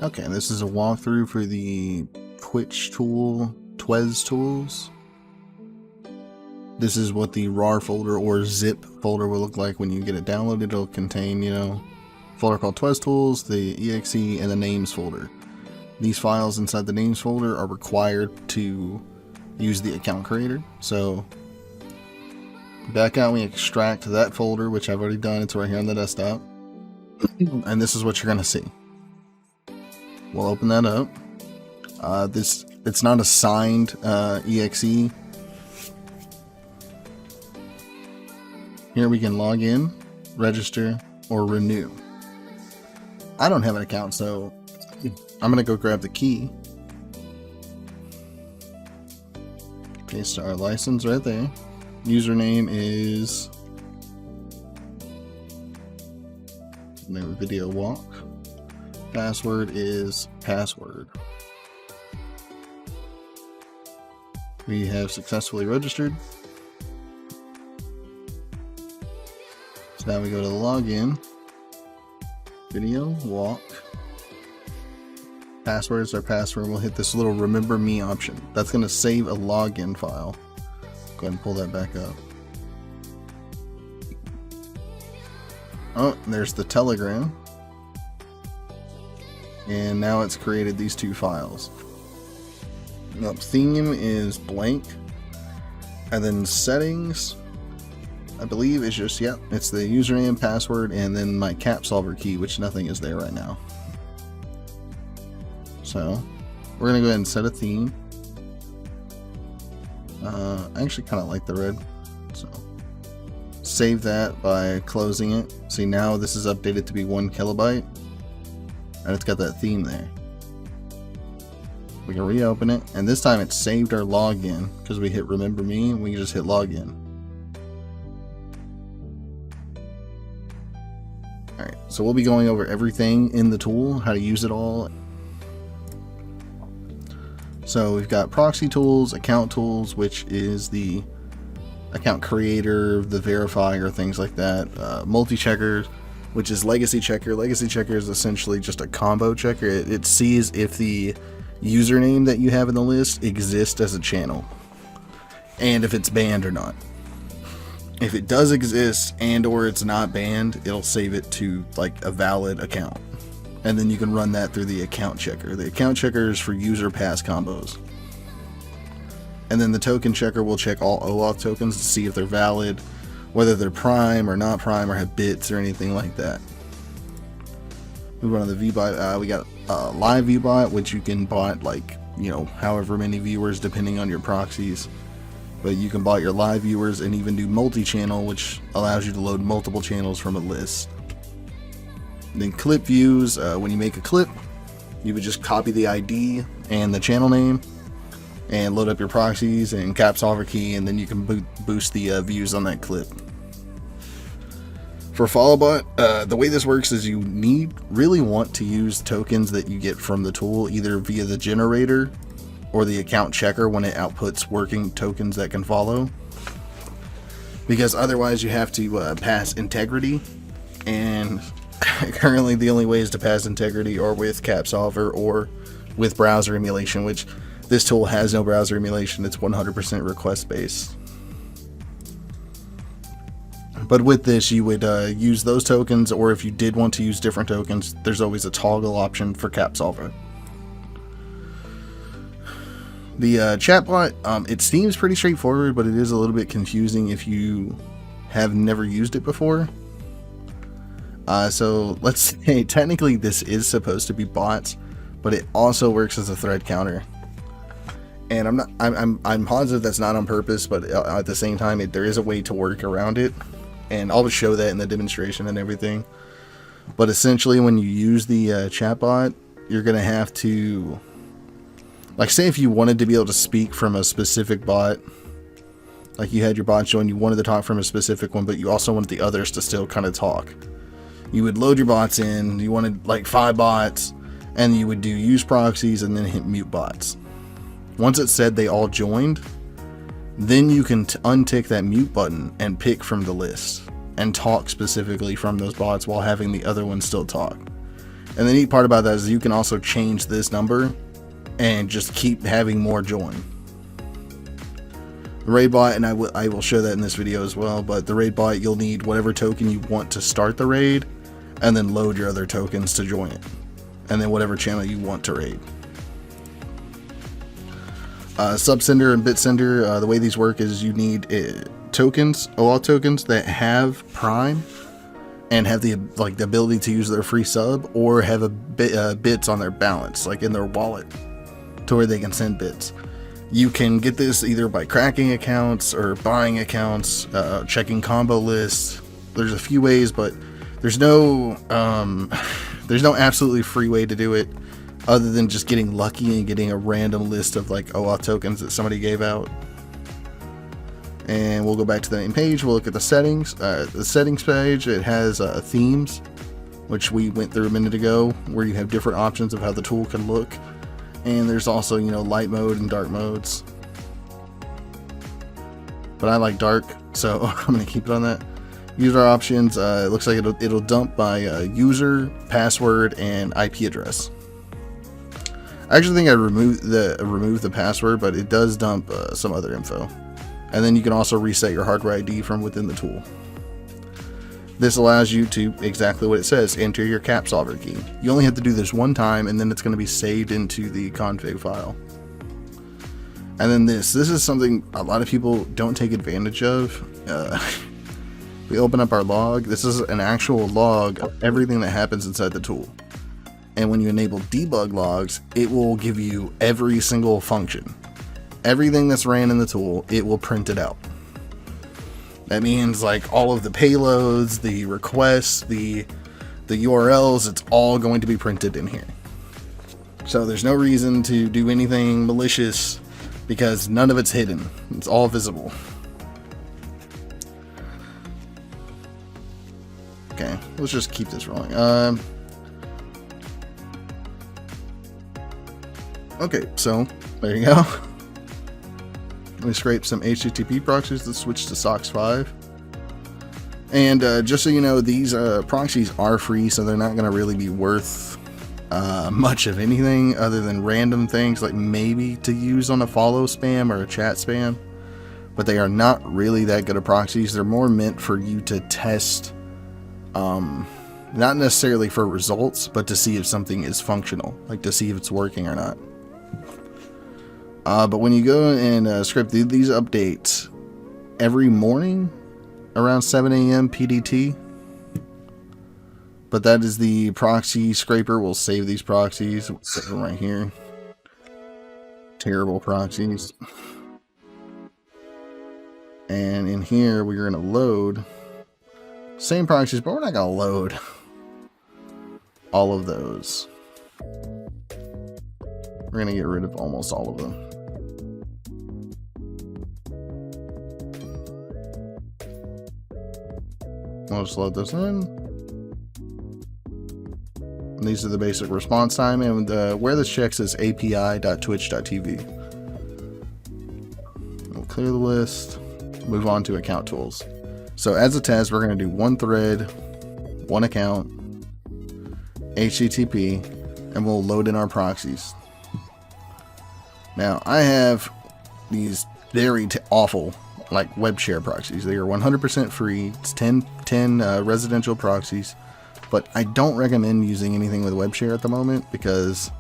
Okay, this is a walkthrough for the Twitch tool, Twez tools. This is what the RAR folder or zip folder will look like when you get it downloaded. It'll contain, a folder called Twez tools, the exe, and the names folder. These files inside the names folder are required to use the account creator. So back out, we extract that folder, which I've already done. It's right here on the desktop. And this is what you're going to see. We'll open that up. It's not a signed exe. Here we can log in, register, or renew. I don't have an account, so I'm gonna go grab the key. Paste our license right there. Username is new video walk. Password is password. We have successfully registered. So now we go to the login. Video walk. Password is our password. We'll hit this little remember me option. That's going to save a login file. Go ahead and pull that back up. Oh, there's the Telegram. And now it's created these two files. Now, theme is blank. And then settings, I believe, is just, it's the username, password, and then my cap solver key, which nothing is there right now. So we're going to go ahead and set a theme. I actually kind of like the red. So save that by closing it. See, now this is updated to be 1 kilobyte. And it's got that theme there. We can reopen it, and this time it saved our login because we hit remember me and we can just hit login. Alright, so we'll be going over everything in the tool, how to use it all. So we've got Proxy Tools, Account Tools, which is the account creator, the verifier, things like that. Multi-checker, which is legacy checker. Legacy checker is essentially just a combo checker. It sees if the username that you have in the list exists as a channel and if it's banned or not. If it does exist and or it's not banned, it'll save it to like a valid account, and then you can run that through the account checker. The account checker is for user pass combos, and then the token checker will check all OAuth tokens to see if they're valid, whether they're prime or not prime or have bits or anything like that. Move on to the viewbot. We got live viewbot, which you can bot like, however many viewers depending on your proxies. But you can bot your live viewers and even do multi-channel, which allows you to load multiple channels from a list. Then clip views. When you make a clip, you would just copy the ID and the channel name and load up your proxies and cap solver key, and then you can boost the views on that clip. For followbot, the way this works is you really want to use tokens that you get from the tool, either via the generator or the account checker when it outputs working tokens that can follow, because otherwise you have to pass integrity, and currently the only ways to pass integrity are with cap solver or with browser emulation, which this tool has no browser emulation. It's 100% request based. But with this, you would use those tokens, or if you did want to use different tokens, there's always a toggle option for cap solver. The chatbot, it seems pretty straightforward, but it is a little bit confusing if you have never used it before. So let's say technically this is supposed to be bots, but it also works as a thread counter. And I'm positive that's not on purpose, but at the same time, there is a way to work around it, and I'll just show that in the demonstration and everything. But essentially, when you use the chatbot, you're gonna have to, like, say if you wanted to be able to speak from a specific bot, like you had your bot join, you wanted to talk from a specific one, but you also wanted the others to still kind of talk. You would load your bots in. You wanted like 5 bots, and you would do use proxies and then hit mute bots. Once it said they all joined, then you can untick that mute button and pick from the list and talk specifically from those bots while having the other ones still talk. And the neat part about that is you can also change this number and just keep having more join. The raid bot, and I will show that in this video as well, but the raid bot, you'll need whatever token you want to start the raid, and then load your other tokens to join it, and then whatever channel you want to raid. Subsender and bitsender, the way these work is you need tokens, OAuth tokens that have Prime and have the ability to use their free sub, or have a bits on their balance, like in their wallet, to where they can send bits. You can get this either by cracking accounts or buying accounts, checking combo lists. There's a few ways, but there's no absolutely free way to do it, other than just getting lucky and getting a random list of like OAuth tokens that somebody gave out. And we'll go back to the main page. We'll look at the settings. The settings page, it has themes, which we went through a minute ago, where you have different options of how the tool can look. And there's also, you know, light mode and dark modes. But I like dark, so I'm going to keep it on that. User options, it looks like it'll dump by user, password, and IP address. I actually think I removed the password, but it does dump some other info. And then you can also reset your hardware ID from within the tool. This allows you to, exactly what it says, enter your cap solver key. You only have to do this one time, and then it's going to be saved into the config file. And then this is something a lot of people don't take advantage of. We open up our log. This is an actual log of everything that happens inside the tool. And when you enable debug logs, it will give you every single function. Everything that's ran in the tool, it will print it out. That means like all of the payloads, the requests, the URLs, it's all going to be printed in here. So there's no reason to do anything malicious, because none of it's hidden. It's all visible. Okay, let's just keep this rolling. Okay, so there you go. Let me scrape some HTTP proxies to switch to SOCKS 5. And just so you know, these proxies are free, so they're not going to really be worth much of anything other than random things, like maybe to use on a follow spam or a chat spam. But they are not really that good of proxies. They're more meant for you to test, not necessarily for results, but to see if something is functional, like to see if it's working or not. But when you go and script these updates every morning around 7 a.m. PDT, but that is the proxy scraper. We'll save these proxies. We'll save them right here. Terrible proxies. And in here, we're going to load same proxies, but we're not going to load all of those. We're going to get rid of almost all of them. I'll just load this in. And these are the basic response time, and where this checks is api.twitch.tv. We'll clear the list, move on to account tools. So as a test, we're going to do one thread, one account, HTTP, and we'll load in our proxies. Now, I have these very awful like web share proxies. They are 100% free. It's 10 residential proxies, but I don't recommend using anything with web share at the moment, because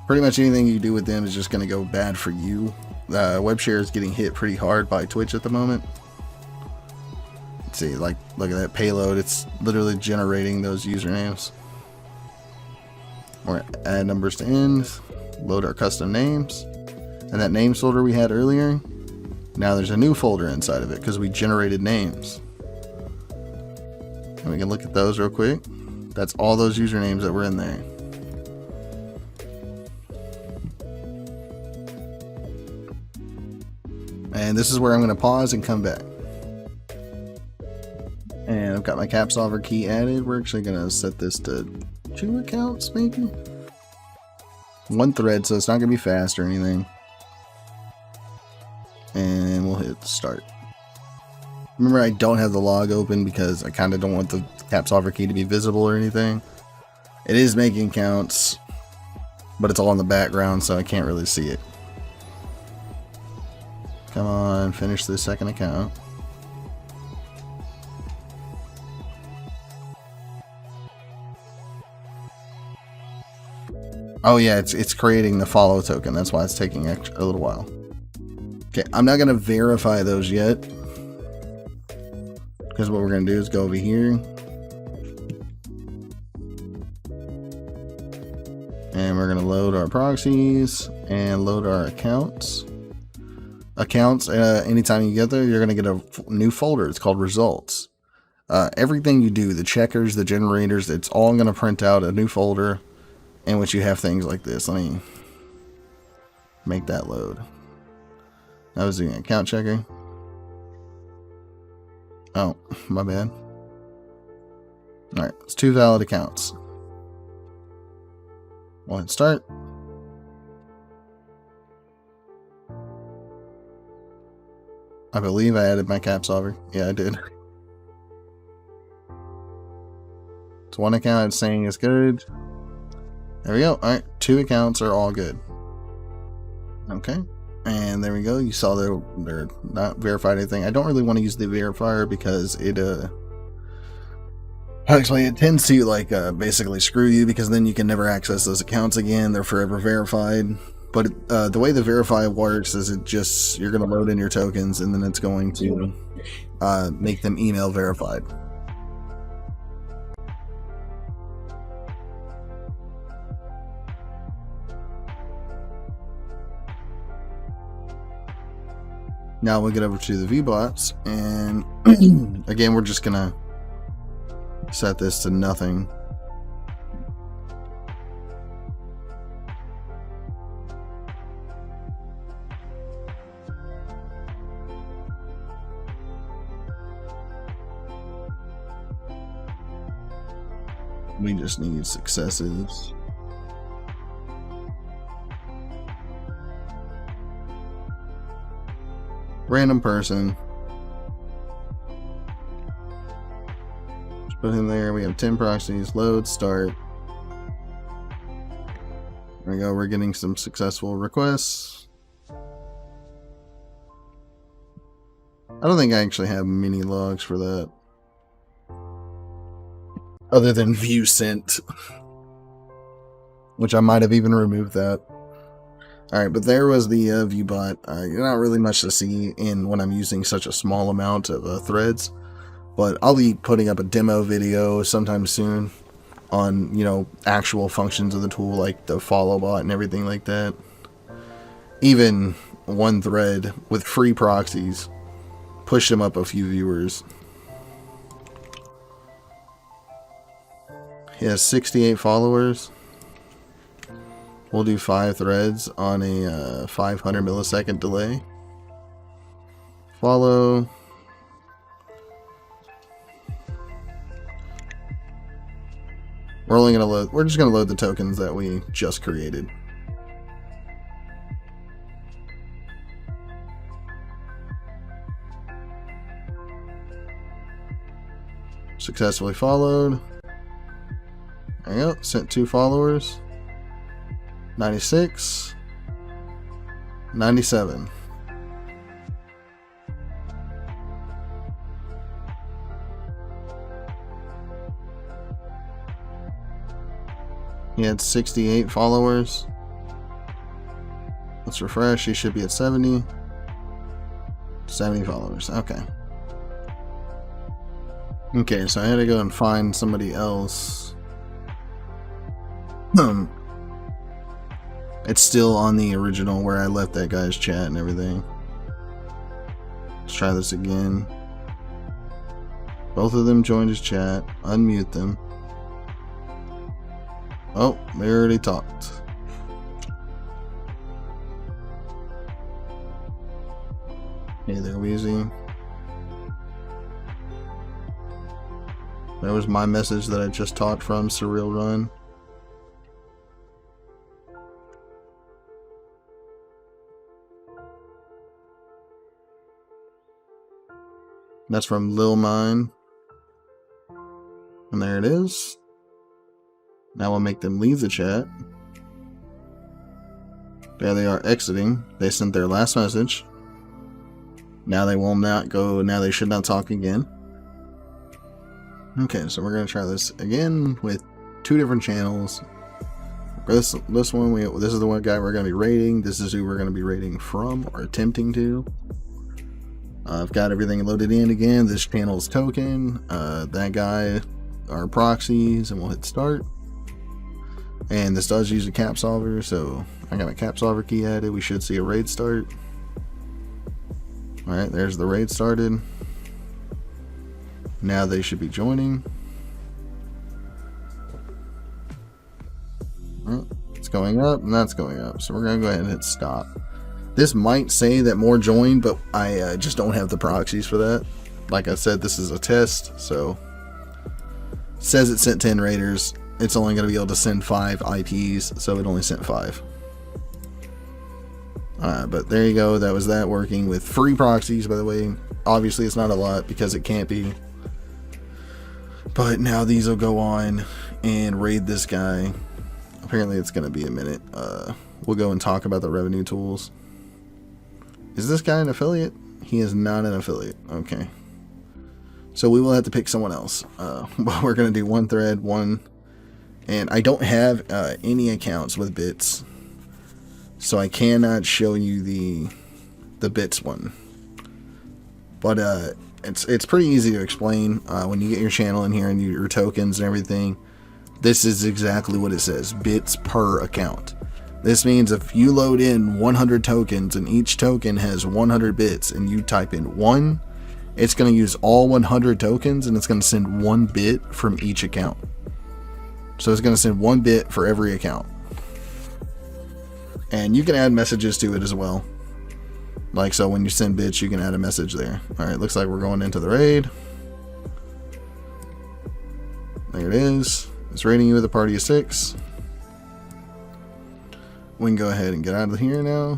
pretty much anything you do with them is just going to go bad for you. Web share is getting hit pretty hard by Twitch at the moment. Let's see, like, look at that payload. It's literally generating those usernames. We're gonna add numbers to ends, load our custom names, and that names folder we had earlier, now there's a new folder inside of it because we generated names. And we can look at those real quick. That's all those usernames that were in there. And this is where I'm going to pause and come back. And I've got my cap solver key added. We're actually going to set this to 2 accounts, maybe? 1 thread, so it's not going to be fast or anything. And we'll hit start. Remember, I don't have the log open because I kind of don't want the cap solver key to be visible or anything. It is making counts, but it's all in the background, so I can't really see it. Come on, finish the second account. Oh yeah, it's creating the follow token. That's why it's taking a little while. Okay, I'm not going to verify those yet, because what we're going to do is go over here. And we're going to load our proxies and load our accounts. Anytime you get there, you're going to get a new folder. It's called results. Everything you do, the checkers, the generators, it's all going to print out a new folder in which you have things like this. Let me make that load. I was doing account checker. Oh, my bad. Alright, it's 2 valid accounts. We'll hit start. I believe I added my cap solver. Yeah, I did. It's one account it's saying is good. There we go. Alright, 2 accounts are all good. Okay. And there we go. You saw they're not verified anything. I don't really want to use the verifier because it actually it tends to like basically screw you, because then you can never access those accounts again. They're forever verified. But the way the verify works is you're going to load in your tokens, and then it's going to make them email verified. Now we'll get over to the viewbots, and again, we're just gonna set this to nothing. We just need successes. Random person. Just put in there. We have 10 proxies. Load, start. There we go. We're getting some successful requests. I don't think I actually have many logs for that, other than view sent, which I might have even removed that. Alright, but there was the viewbot. Not really much to see in when I'm using such a small amount of threads, but I'll be putting up a demo video sometime soon on, actual functions of the tool, like the follow bot and everything like that. Even one thread with free proxies pushed them up a few viewers. He has 68 followers. We'll do 5 threads on a 500 millisecond delay. Follow. We're just gonna load the tokens that we just created. Successfully followed. There you go. Sent 2 followers. 96. 97. He had 68 followers. Let's refresh. He should be at 70. 70 followers. Okay. Okay, so I had to go and find somebody else. It's still on the original where I left that guy's chat and everything. Let's try this again. Both of them joined his chat. Unmute them. Oh, they already talked. Hey there, Weezy. That was my message that I just taught from Surreal Run. That's from Lil Mine. And there it is. Now we'll make them leave the chat. There they are exiting. They sent their last message. Now they will not go. Now they should not talk again. Okay, so we're going to try this again with 2 different channels. This one, this is the one guy we're going to be rating. This is who we're going to be rating from, or attempting to. I've got everything loaded in again. This channel's token. That guy, our proxies, and we'll hit start. And this does use a cap solver, so I got a cap solver key added. We should see a raid start. Alright, there's the raid started. Now they should be joining. It's going up, and that's going up. So we're going to go ahead and hit stop. This might say that more joined, but I just don't have the proxies for that. Like I said, this is a test, so it says it sent 10 raiders. It's only going to be able to send 5 IPs, so it only sent 5. But there you go. That was that, working with free proxies, by the way. Obviously, it's not a lot because it can't be. But now these will go on and raid this guy. Apparently, it's going to be a minute. We'll go and talk about the revenue tools. Is this guy an affiliate? He is not an affiliate. Okay. So we will have to pick someone else. We're going to do one thread, one. And I don't have any accounts with bits, so I cannot show you the bits one. But it's pretty easy to explain. When you get your channel in here and your tokens and everything, this is exactly what it says: bits per account. This means if you load in 100 tokens and each token has 100 bits, and you type in 1, it's going to use all 100 tokens, and it's going to send 1 bit from each account. So it's going to send 1 bit for every account. And you can add messages to it as well. Like, so when you send bits, you can add a message there. Alright, looks like we're going into the raid. There it is. It's raiding you with a party of 6. We can go ahead and get out of here now.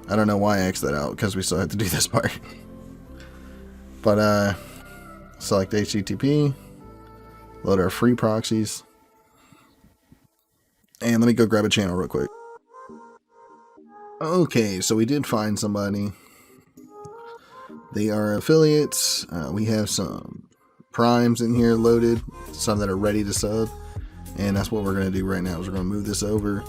I don't know why I X'd that out, because we still have to do this part. But, select HTTP. Load our free proxies. And let me go grab a channel real quick. Okay, so we did find somebody. They are affiliates. We have some primes in here loaded. Some that are ready to sub. And that's what we're going to do right now. Is we're going to move this over.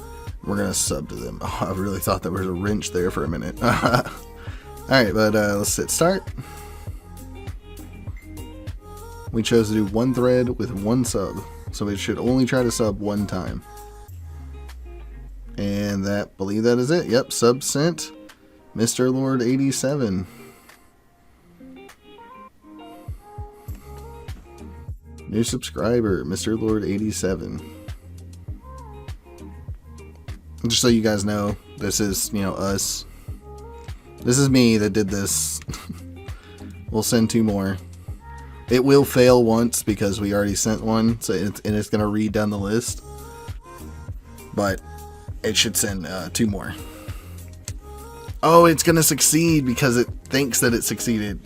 We're going to sub to them. Oh, I really thought there was a wrench there for a minute. Alright, but let's hit start. We chose to do one thread with 1 sub, so it should only try to sub 1 time. And that, believe that is it. Yep, sub sent. Mr. Lord 87. New subscriber, Mr. Lord 87. Just so you guys know, this is, us. This is me that did this. We'll send 2 more. It will fail once because we already sent one, so it's going to read down the list. But it should send 2 more. Oh, it's going to succeed because it thinks that it succeeded.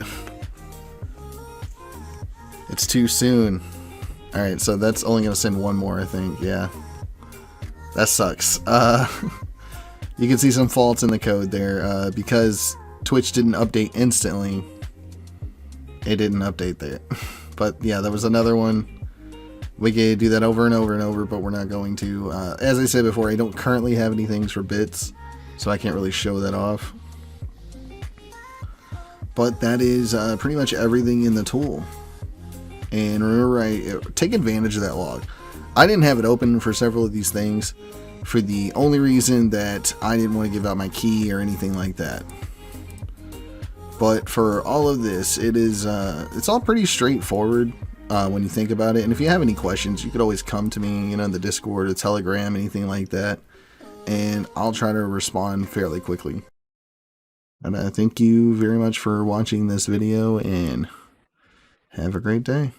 It's too soon. Alright, so that's only going to send 1 more, I think. Yeah. That sucks. You can see some faults in the code there. Because Twitch didn't update instantly, it didn't update there. But yeah, there was another one. We could do that over and over and over, but we're not going to. As I said before, I don't currently have any things for bits, so I can't really show that off. But that is pretty much everything in the tool. And remember, take advantage of that log. I didn't have it open for several of these things for the only reason that I didn't want to give out my key or anything like that. But for all of this, it's all pretty straightforward when you think about it. And if you have any questions, you could always come to me, in the Discord or Telegram, anything like that. And I'll try to respond fairly quickly. And I thank you very much for watching this video, and have a great day.